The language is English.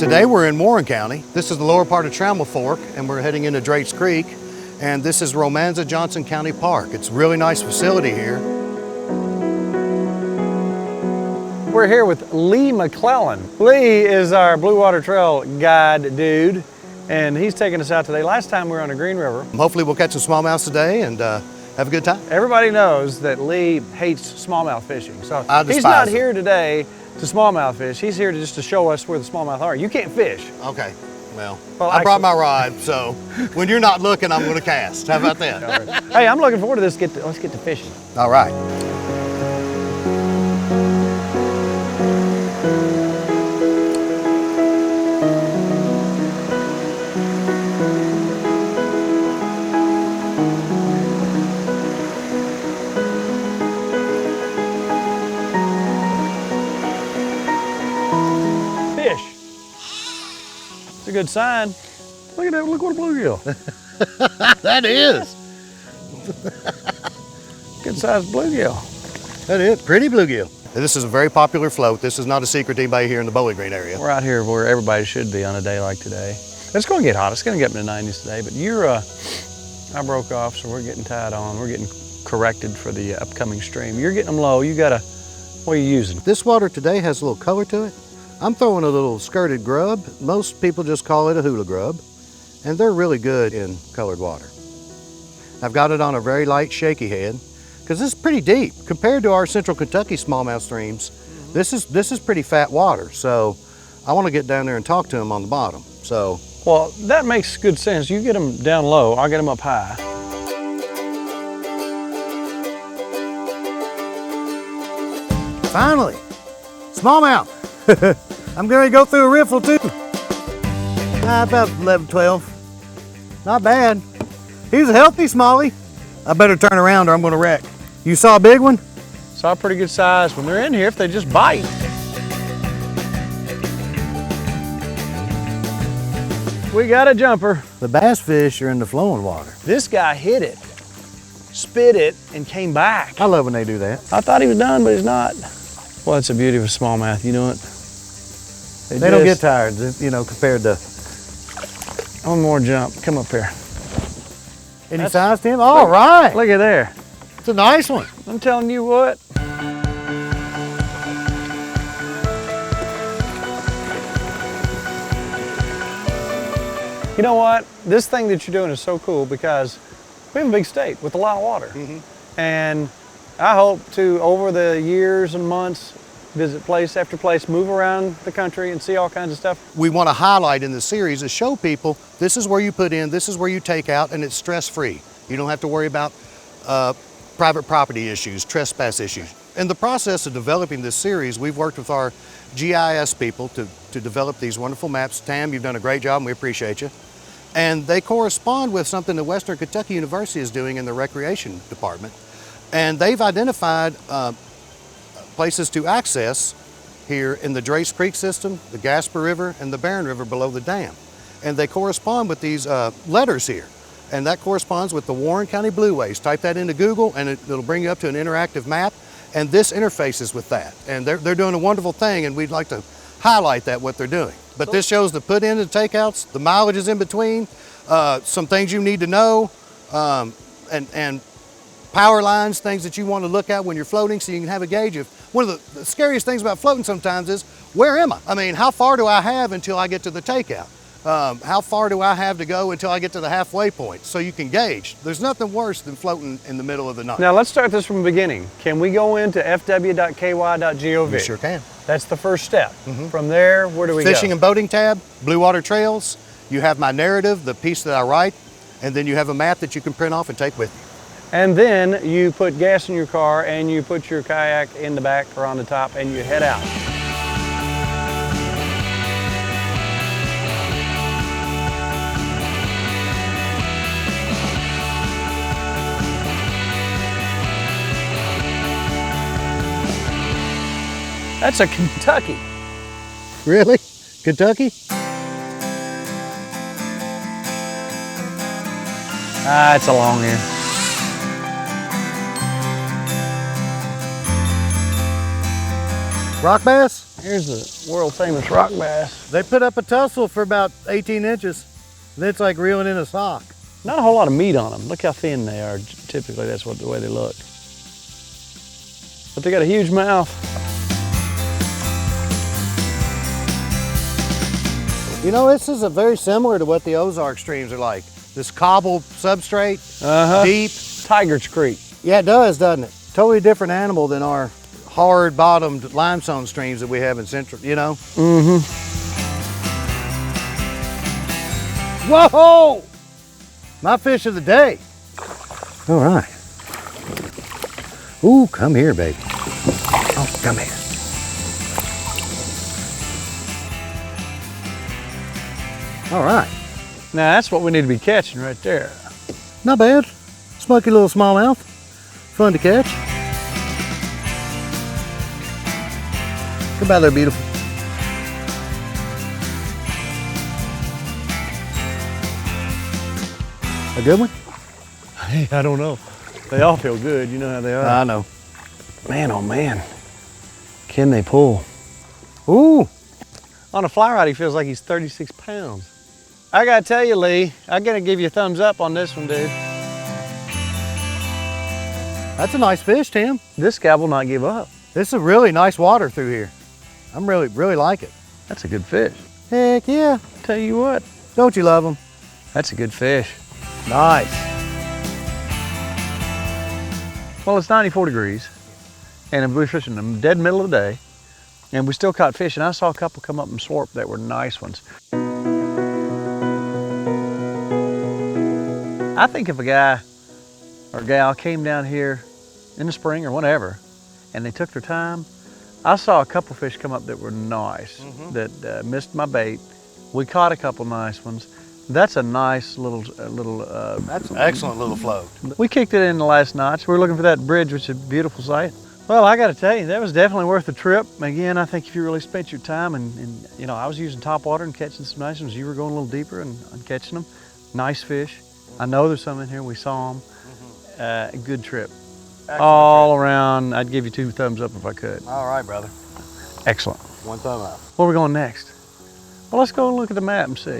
Today we're in Warren County. This is the lower part of Trammell Fork, and we're heading into Drake's Creek. And this is Romanza Johnson County Park. It's a really nice facility here. We're here with Lee McClellan. Lee is our Blue Water Trail guide dude, and he's taking us out today. Last time we were on the Green River. Hopefully we'll catch some smallmouth today and have a good time. Everybody knows that Lee hates smallmouth fishing, so he's despise not it. here today to smallmouth fish. He's here just to show us where the smallmouth are. You can't fish. Okay, well I brought my rod, so when you're not looking, I'm gonna cast. How about that? Right. Hey, I'm looking forward to this. Let's get to fishing. All right. Fish. It's a good sign. Look at that, look what a bluegill. That is. Good sized bluegill. That is, pretty bluegill. This is a very popular float. This is not a secret to anybody here in the Bowling Green area. We're out here where everybody should be on a day like today. It's gonna get hot, it's gonna get up in the 90s today, but I broke off, so we're getting tied on. We're getting corrected for the upcoming stream. You're getting them low, what are you using? This water today has a little color to it. I'm throwing a little skirted grub. Most people just call it a hula grub, and they're really good in colored water. I've got it on a very light shaky head, because this is pretty deep. Compared to our central Kentucky smallmouth streams, this is pretty fat water, so I want to get down there and talk to them on the bottom. So, well, that makes good sense. You get them down low, I'll get them up high. finally, smallmouth. I'm going to go through a riffle too. About 11, 12. Not bad. He's a healthy smallie. I better turn around or I'm going to wreck. You saw a big one? Saw a pretty good size. When they're in here, if they just bite. We got a jumper. The bass fish are in the flowing water. This guy hit it, spit it, and came back. I love when they do that. I thought he was done, but he's not. Well, it's a beauty of a smallmouth, you know it? They don't get tired, you know, compared to... One more jump, come up here. Any size to him? All right. Look at there. It's a nice one. I'm telling you what. You know what? This thing that you're doing is so cool because we have a big state with a lot of water. And I hope to, over the years and months, visit place after place, move around the country and see all kinds of stuff. We want to highlight in the series is show people this is where you put in, this is where you take out, and it's stress-free. You don't have to worry about private property issues, trespass issues. In the process of developing this series, we've worked with our GIS people to develop these wonderful maps. Tam, you've done a great job and we appreciate you. And they correspond with something that Western Kentucky University is doing in the recreation department. And they've identified places to access here in the Drake's Creek system, the Gasper River, and the Barren River below the dam. And they correspond with these letters here. And that corresponds with the Warren County Blueways. Type that into Google and it'll bring you up to an interactive map. And this interfaces with that. And they're doing a wonderful thing, and we'd like to highlight that, what they're doing. But this shows the put in and takeouts, the mileage is in between, some things you need to know, and power lines, things that you want to look at when you're floating so you can have a gauge of. One of the scariest things about floating sometimes is, where am I? I mean, how far do I have until I get to the takeout? How far do I have to go until I get to the halfway point? So you can gauge. There's nothing worse than floating in the middle of the night. Now let's start this from the beginning. Can we go into fw.ky.gov? You sure can. That's the first step. From there, where do we go? Fishing and boating tab, Blue Water Trails. You have my narrative, the piece that I write, and then you have a map that you can print off and take with you. And then you put gas in your car and you put your kayak in the back or on the top and you head out. That's a Kentucky. Really? Kentucky? Ah, it's a long ear. Rock bass? Here's the world famous rock bass. They put up a tussle for about 18 inches. Then it's like reeling in a sock. Not a whole lot of meat on them. Look how thin they are. Typically, that's the way they look. But they got a huge mouth. You know, this is very similar to what the Ozark streams are like. This cobble substrate, deep. Tiger's Creek. Yeah, it does, doesn't it? Totally different animal than our hard-bottomed limestone streams that we have in Central, you know? Mm-hmm. Whoa! My fish of the day. All right. Ooh, come here, baby. Oh, come here. All right. Now that's what we need to be catching right there. Not bad. Smoky little smallmouth. Fun to catch. Come by there, beautiful. A good one? Hey, I don't know. They all feel good. You know how they are. I know. Man, oh man. Can they pull? Ooh. On a fly rod, he feels like he's 36 pounds. I gotta tell you, Lee, I gotta give you a thumbs up on this one, dude. That's a nice fish, Tim. This guy will not give up. This is a really nice water through here. I'm really like it. That's a good fish. Heck yeah. Tell you what, Don't you love them? that's a good fish. Nice. Well, it's 94 degrees, and we're fishing in the dead middle of the day, and we still caught fish, and I saw a couple come up and slurp that were nice ones. I think if a guy or gal came down here in the spring or whatever, and they took their time, I saw a couple fish come up that were nice, that missed my bait. We caught a couple nice ones. That's a nice little. That's an excellent little float. We kicked it in the last night, so we're looking for that bridge, which is a beautiful sight. Well, I got to tell you, that was definitely worth the trip. Again, I think if you really spent your time, and you know, I was using top water and catching some nice ones. You were going a little deeper and catching them. Nice fish. I know there's some in here. We saw them. Good trip. Excellent All trip. around, I'd give you 2 thumbs up if I could. All right, brother. Excellent. One thumb up. Where are we going next? Well, let's go look at the map and see.